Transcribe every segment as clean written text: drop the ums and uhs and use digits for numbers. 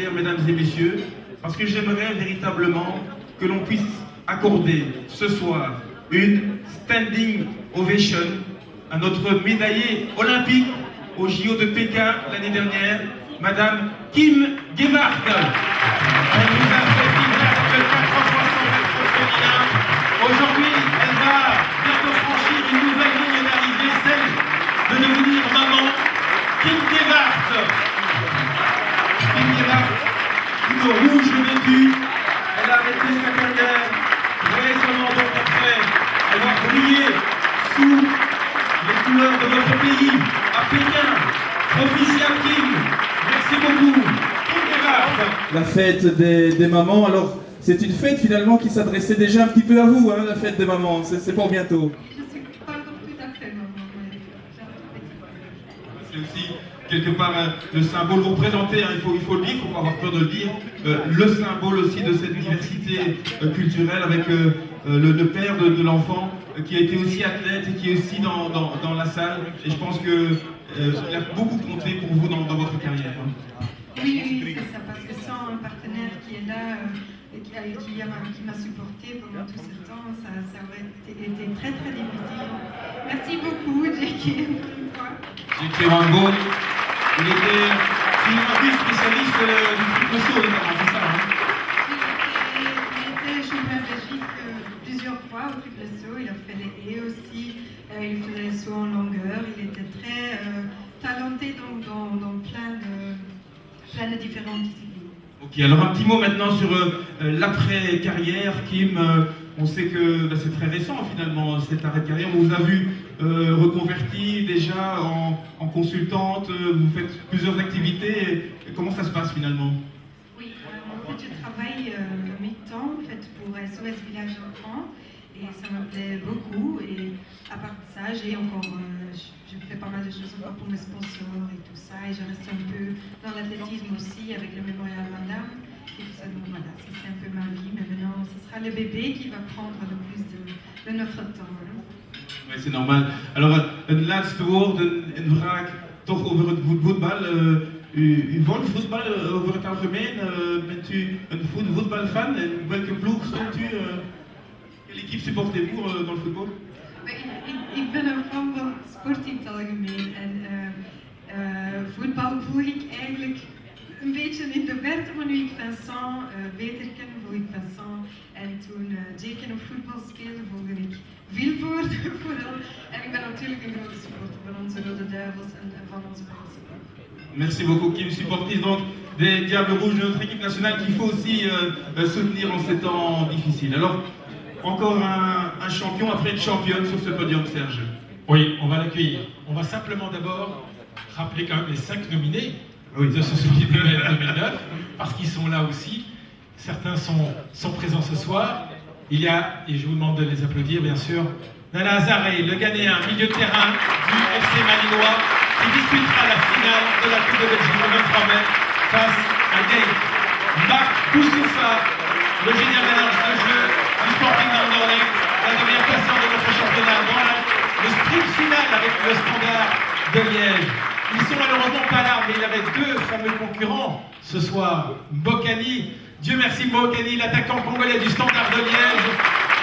derrière, mesdames et messieurs, parce que j'aimerais véritablement que l'on puisse accorder ce soir une standing ovation à notre médaillée olympique au JO de Pékin l'année dernière, Madame Kim Gebhardt. Elle nous a fait finir le 4x100 mètres féminin. Aujourd'hui, elle va bientôt franchir une nouvelle ligne d'arrivée, celle de devenir maman. Kim Gebhardt. Kim Gebhardt, une rouge vêtue. Elle a arrêté sa carrière. Récemment, donc après avoir brillé sous les couleurs de notre pays, à Pékin. Officiel Kim, merci beaucoup. Kim Gebhardt. La fête des mamans, alors c'est une fête finalement qui s'adressait déjà un petit peu à vous, hein, la fête des mamans, c'est pour bientôt. Je suis pas encore tout à fait maman, mais C'est aussi quelque part le symbole, vous représentez, hein, il faut le dire, il ne faut pas avoir peur de le dire, le symbole aussi de cette diversité culturelle avec le père de l'enfant qui a été aussi athlète et qui est aussi dans la salle. Et je pense qu'il a beaucoup compté pour vous dans votre carrière. Hein. oui, c'est ça, parce que sans un partenaire qui est là et qui m'a supporté pendant tout ce temps, ça aurait été très très difficile. Merci beaucoup, J.K. J.K. Rango, il était spécialiste du triple saut, notamment, c'est ça, hein? Il était champion de Belgique plusieurs fois au triple saut, il a fait les haies aussi, il faisait les sauts en longueur, il était très talenté dans plein de différentes disciplines. Ok, alors un petit mot maintenant sur l'après-carrière, Kim. On sait que c'est très récent finalement cet arrêt de carrière. On vous a vu reconverti déjà en consultante, vous faites plusieurs activités. Comment ça se passe finalement? Oui, en fait je travaille le mi-temps en fait, pour SOS Village Enfants et ça me plaît beaucoup. Et à part de ça, je fais pas mal de choses encore pour mes sponsors et tout ça. Et je reste un peu dans l'athlétisme aussi avec le mémorial Madame. Et tout ça, donc voilà, ça c'est un peu ma vie. Mais maintenant, ce sera le bébé qui va prendre le plus de notre temps. Hein. Oui, c'est normal. Alors, een laatste woord, een vraag toch over het voetbal. U volgt voetbal over het algemeen. Bent u een voetbalfan? En welke ploeg steunt u? Quelle équipe supportez-vous dans le football? Ik ben een fan van sport in het algemeen. En voetbal volg ik eigenlijk een beetje in de verte, maar nu ik Vincent beter ken, volg ik Vincent. En toen Jake op voetbal speelde, volgde ik Vilvoorde vooral. En ik ben natuurlijk een grote supporter van onze Rode Duivels en van onze Belgische ploeg. Merci beaucoup, Kim, supportrice donc des Diables Rouges de notre équipe nationale qu'il faut aussi soutenir en ces temps difficiles. Alors, encore un champion après une championne sur ce podium, Serge. Oui, on va l'accueillir. On va simplement d'abord rappeler quand même les 5 nominés de ce Soulier de Noël 2009, parce qu'ils sont là aussi. Certains sont présents ce soir. Il y a, et je vous demande de les applaudir bien sûr, Nana Azaré, le Ghanéen, milieu de terrain du FC Malinois, qui disputera la finale de la Coupe de Belgique le 23 mai face à Gay. Marc Boussoufa, le génial mélange de jeu du Sporting d'Anderlecht, la dernière placeur de notre championnat dans le sprint final avec le Standard de Liège. Ils sont malheureusement pas là, mais il avait deux fameux concurrents ce soir. Mbokani, Dieu merci Mbokani, l'attaquant congolais du Standard de Liège,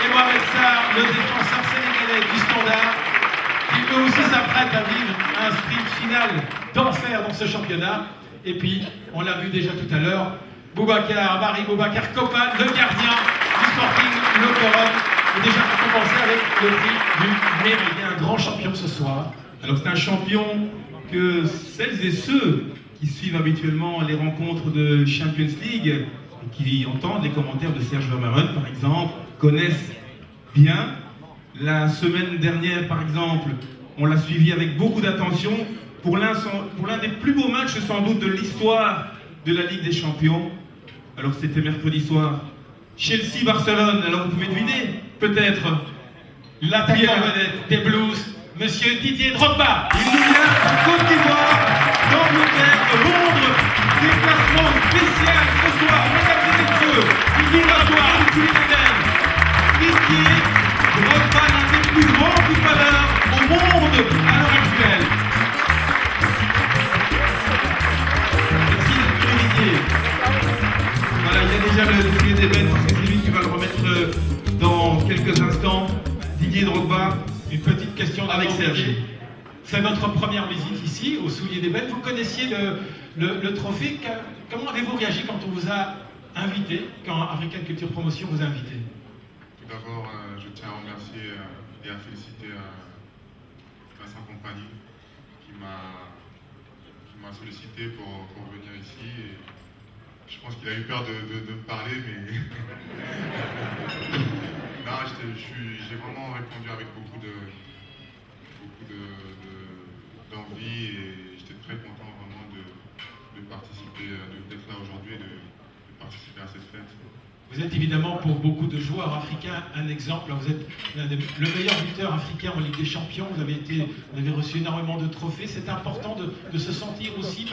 et Mohamed Sarr, le défenseur sénégalais du Standard, qui eux aussi s'apprête à vivre un sprint final d'enfer dans ce championnat. Et puis, on l'a vu déjà tout à l'heure, Barry Boubacar Kopan, le gardien du Sporting Le Coron, est déjà récompensé avec le prix du Méridien, un grand champion ce soir. Alors c'est un champion que celles et ceux qui suivent habituellement les rencontres de Champions League et qui entendent les commentaires de Serge Vermaelen par exemple, connaissent bien. La semaine dernière par exemple, on l'a suivi avec beaucoup d'attention pour l'un des plus beaux matchs sans doute de l'histoire de la Ligue des Champions. Alors c'était mercredi soir, Chelsea-Barcelone, alors vous pouvez deviner peut-être l'attaquant vedette des Blues, Monsieur Didier Drogba. Il nous vient de Côte d'Ivoire, d'Angleterre, de Londres. Déplacement spécial ce soir, mesdames et messieurs, du migratoire du Suriname. Didier Drogba, l'un des plus grands footballeurs au monde à l'heure actuelle. Merci d'être venu, Didier. déjà le soulier d'ébène parce que c'est lui qui va le remettre dans quelques instants. Didier Drogba, une petite question avec Serge. C'est notre première visite ici, au Soulier d'Ébène. Vous connaissiez le trophée. Comment avez-vous réagi quand on vous a invité, quand African Culture Promotion vous a invité? Tout d'abord, je tiens à remercier et à féliciter Vincent Compagnie qui m'a sollicité pour venir ici. Et je pense qu'il a eu peur de me parler, mais non, j'ai vraiment répondu avec beaucoup d'envie et j'étais très content vraiment de participer, d'être là aujourd'hui et de participer à cette fête. Vous êtes évidemment pour beaucoup de joueurs africains un exemple. Vous êtes le meilleur buteur africain en Ligue des Champions. Vous avez reçu énormément de trophées. C'est important de se sentir aussi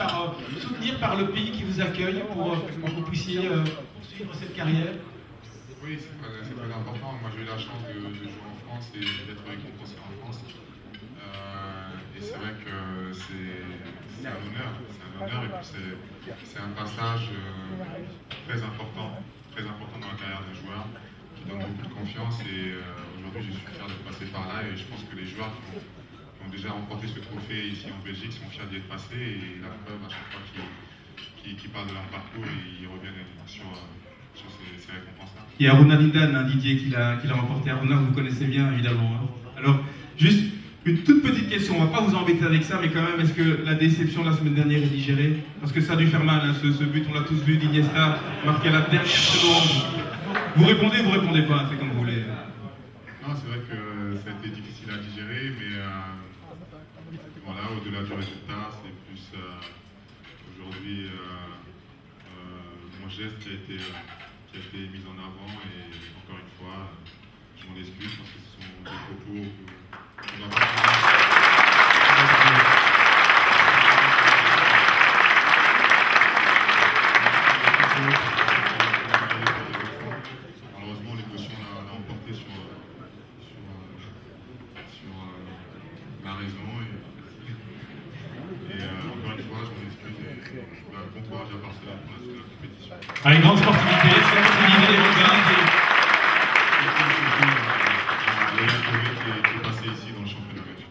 soutenu par le pays qui vous accueille pour que vous puissiez poursuivre cette carrière. Oui, c'est très important. Moi, j'ai eu la chance de jouer en France et d'être récompensé en France. Et c'est vrai que c'est un honneur. Et puis c'est un passage très important dans la carrière d'un joueur qui donne beaucoup de confiance. Et aujourd'hui, je suis fier de passer par là. Et je pense que les joueurs qui ont déjà remporté ce trophée ici en Belgique sont fiers d'y être passés. Et la preuve, à chaque fois qu'ils parlent de leur parcours, ils reviennent sur ces récompenses-là. Il y a Aruna Lindan, Didier, qui l'a remporté. Aruna, vous connaissez bien, évidemment. Alors, juste une toute petite question, on ne va pas vous embêter avec ça, mais quand même, est-ce que la déception de la semaine dernière est digérée? Parce que ça a dû faire mal, hein, ce but, on l'a tous vu, d'Iniesta, marqué à la dernière seconde. Vous répondez pas, c'est comme vous voulez. Non, c'est vrai que ça a été difficile à digérer, mais voilà, au-delà du résultat, c'est plus aujourd'hui mon geste qui a été mis en avant et encore une fois, je m'en excuse parce que ce sont des propos qu'on doit pas. Malheureusement, l'émotion l'a emporté sur la raison et encore une fois, je m'en excuse et bon courage à Barcelone pour la suite de la compétition. Avec grande sportivité, sportivité, qui est passé ici dans le championnat belge.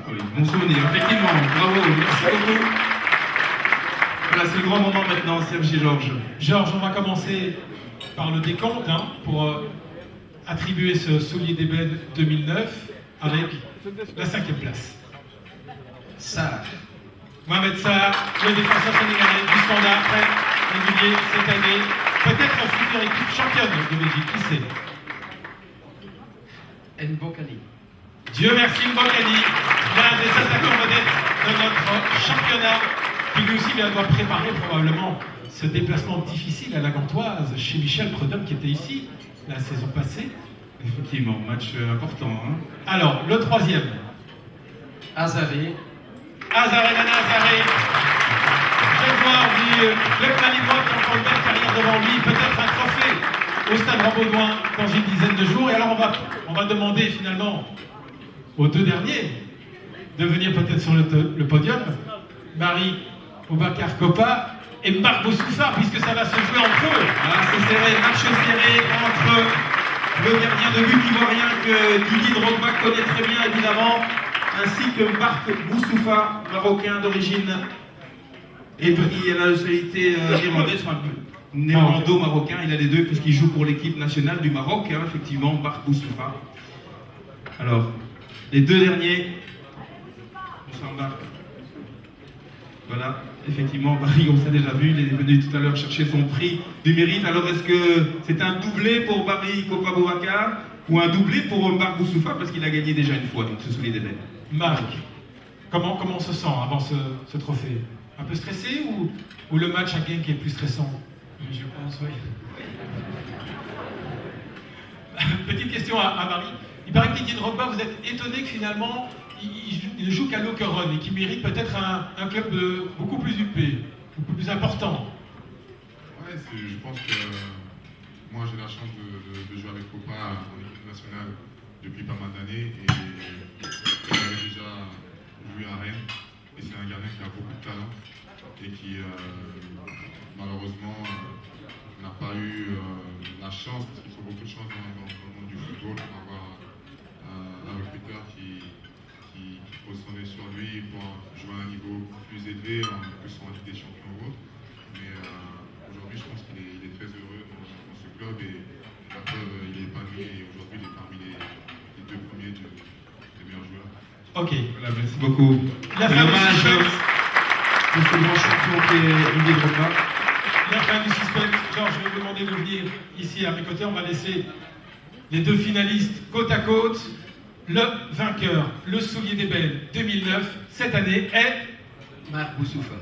Oui, bon souvenir, effectivement, bravo, merci beaucoup. Voilà, c'est le grand moment maintenant, Serge et Georges. Georges, on va commencer par le décompte pour attribuer ce Soulier d'Ébène 2009 avec la 5e place. Sarr. Mohamed Sarr, le défenseur sénégalais du Standard, très régulier cette année. Peut-être la future équipe championne de Belgique, qui sait? Mbokani. Dieu merci Mbokani, l'un des attaquants vedettes de notre championnat, qui lui aussi doit préparer probablement ce déplacement difficile à la Gantoise chez Michel Prudhomme qui était ici la saison passée. Effectivement, match important. Hein. Alors, le 3e. Azaré. Azaré Nana Azaré. Jeune joueur du club malinois qui a encore une belle carrière devant lui, peut-être un trophée au Stade Rambouillet dans une dizaine de jours. Et alors on va demander finalement aux deux derniers de venir peut-être sur le podium. Marie Boubacar Kopa et Marc Boussoufa, puisque ça va se jouer entre eux. Ah, c'est serré, match serré entre le gardien de but ivoirien que Didier Drogba connaît très bien évidemment, ainsi que Marc Boussoufa, marocain d'origine et de la nationalité irlandaise, enfin néerlando-marocain, il a les deux puisqu'il joue pour l'équipe nationale du Maroc, hein, effectivement, Marc Boussoufa. Alors, les deux derniers, on s'embarque. Voilà, effectivement, Barry, on s'est déjà vu, il est venu tout à l'heure chercher son prix du mérite. Alors, est-ce que c'est un doublé pour Barry Kopa Boubacar ou un doublé pour Marc Boussoufa parce qu'il a gagné déjà une fois, donc ce Soulier d'Ébène? Marc, comment on se sent avant ce trophée? Un peu stressé ou le match à Genk est plus stressant? Je pense, oui. Petite question à Marie. Il paraît que Didier Drogba, vous êtes étonné que finalement, il ne joue qu'à Lokeren et qu'il mérite peut-être un club beaucoup plus huppé, beaucoup plus important. Ouais, je pense que moi j'ai la chance de jouer avec Kopa en équipe nationale depuis pas mal d'années et j'avais déjà joué à Rennes et c'est un gardien qui a beaucoup de talent et qui malheureusement on n'a pas eu la chance, parce qu'il faut beaucoup de chance dans le monde du football pour avoir un recruteur qui pose son nez sur lui pour jouer à un niveau plus élevé, que ce soit en Ligue des Champions ou autre. Mais aujourd'hui, je pense qu'il est très heureux dans ce club et la preuve, il est épanoui et aujourd'hui, il est parmi les deux premiers des meilleurs joueurs. Ok. Voilà, merci beaucoup. La fin du suspense. Pour ce grand champion qui est Didier Drogba. La fin du suspense. Georges, je vais vous demander de venir ici à mes côtés. On va laisser les deux finalistes côte à côte. Le vainqueur, le soulier d'ébène 2009, cette année est... Marc Boussoufa.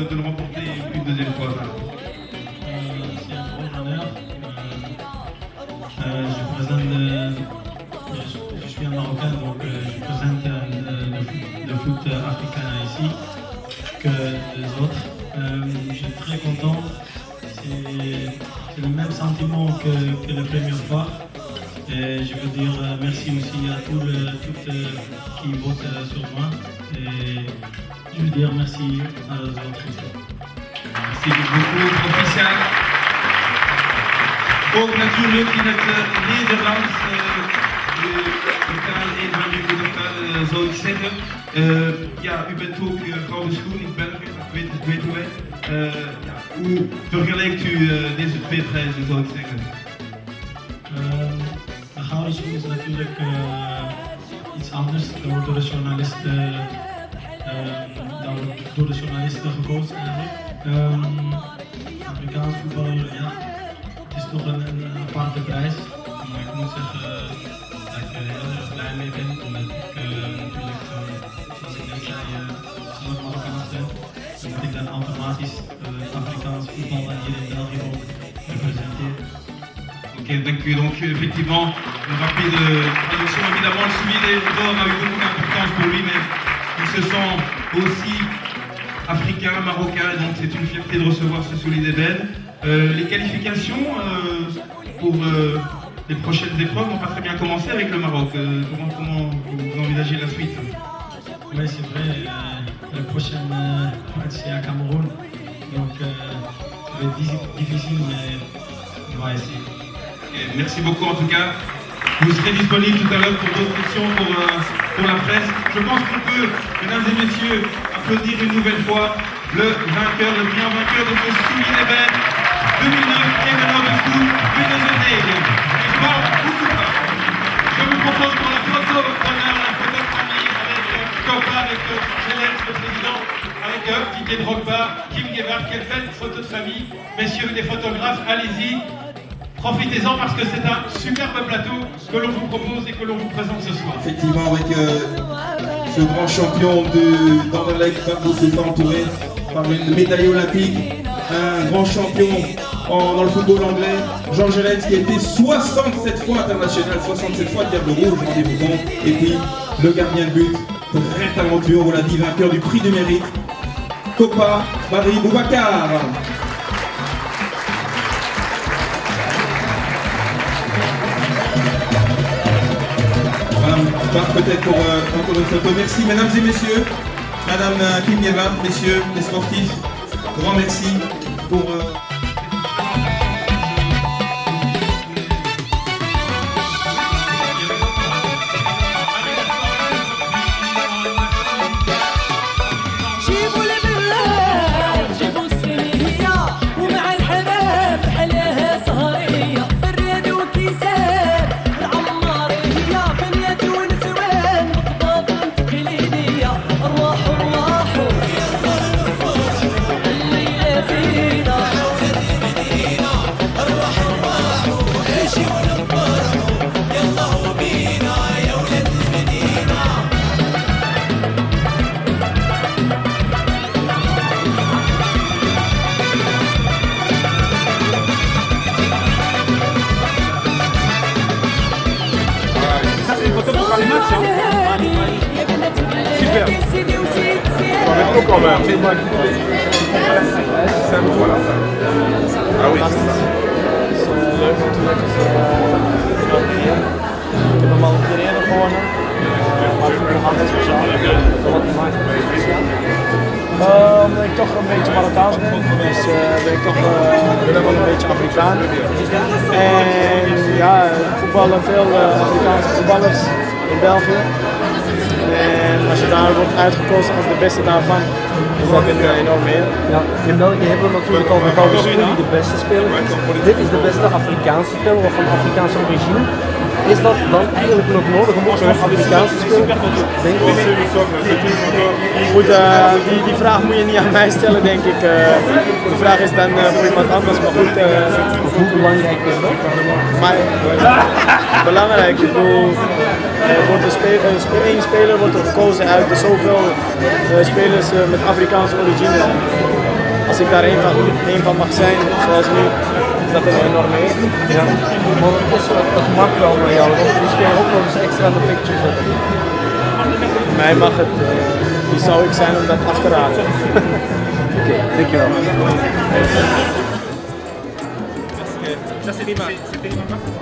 De le remporter une deuxième fois. C'est un grand honneur. Je suis un Marocain, donc je présente le foot africain ici que les autres. Je suis très content. C'est le même sentiment que la première fois. Et je veux dire merci aussi à tous qui votent sur moi. Et je veux dire merci à aux autres aussi. Merci beaucoup, proficiat. Ook natuurlijk in het Nederlands, totaal 1 minuut totaal zou ik zeggen. Ja, u bent ook gouden schoen in België, dat weten wij. Ja, hoe vergelijkt u deze twee prijzen, zou ik zeggen? De gouden schoen is natuurlijk iets anders. Dat wordt door de journalisten gekozen eigenlijk. Afrikaans voetballer, ja, het is toch een aparte prijs. Maar ik moet zeggen dat ik er heel erg blij mee ben, omdat ik natuurlijk, zoals ik net zei, zelf Marokkaans ben. Dan moet ik dan automatisch Afrikaans voetbal hier in België ook representeren. Ok, donc effectivement, une rapide traduction. Évidemment, le soulier d'or a eu beaucoup d'importance pour lui, mais il se sent aussi africain, marocain, donc c'est une fierté de recevoir ce soulier d'ébène. Les qualifications pour les prochaines épreuves n'ont pas très bien commencé avec le Maroc. Comment vous envisagez la suite? Oui, c'est vrai, le prochain match c'est à Cameroun, donc ça va être difficile, mais on va essayer. Okay, merci beaucoup en tout cas. Vous serez disponible tout à l'heure pour d'autres questions pour la presse. Je pense qu'on peut, mesdames et messieurs, applaudir une nouvelle fois le vainqueur, le brillant vainqueur de ce soulier d'ébène 2009 et maintenant du coup, Venezuela. Je vous propose pour la photo d'honneur, la photo de famille avec Copa, avec Gélès, le président, avec Didier Drogba, Kim Gebhardt. Quelle belle photo de famille. Messieurs les photographes, allez-y. Profitez-en parce que c'est un superbe plateau que l'on vous propose et que l'on vous présente ce soir. Effectivement, avec ce grand champion d'Anderlecht, Marc Boussoufa, entouré par une médaille olympique, un grand champion dans le football anglais, Jean Gelens qui a été 67 fois international, 67 fois Diable Rouge, rendez-vous compte, et puis le gardien de but, très talentueux, on l'a dit, vainqueur du prix du mérite, Copa Barry Boubacar. Peut-être pour encore une photo. Merci mesdames et messieurs, madame Kim Gebhardt, messieurs les sportifs, grand merci pour... Ook al veel mooi. Voilà. Ah oui, c'est ça. Het is leuk natuurlijk. Ik heb hem al een keer eerder gewonnen. Maar ik vind het nog altijd speciaal. Wat maakt het speciaal? Omdat ik toch een beetje Marokkaans ben, dus ben ik toch wel een beetje Afrikaan. En ja, voetballen veel Afrikaanse voetballers in België. En als je daar wordt uitgekozen als de beste daarvan, is dat een enorm eer. Ja, in België hebben we natuurlijk al bepaalde spelers die de beste spelen. Dit is de beste Afrikaanse speler of van Afrikaanse origine. Is dat dan eigenlijk nog nodig om ook zo'n Afrikaanse speler denk ik? Goed, die vraag moet je niet aan mij stellen, denk ik. De vraag is dan voor iemand anders, maar goed. Hoe belangrijk is dat? Maar belangrijk, ik bedoel, één speler wordt er gekozen uit de zoveel spelers met Afrikaanse origine. Als ik daar één van mag zijn, zoals nu, is dat een enorme eer. Ja, maar het mag wel van jou, want die spelen ook nog eens extra de picture zetten. Mij mag het, wie zou ik zijn om dat af te raden? Oké, dankjewel. Ça c'est des marques. C'était des marques.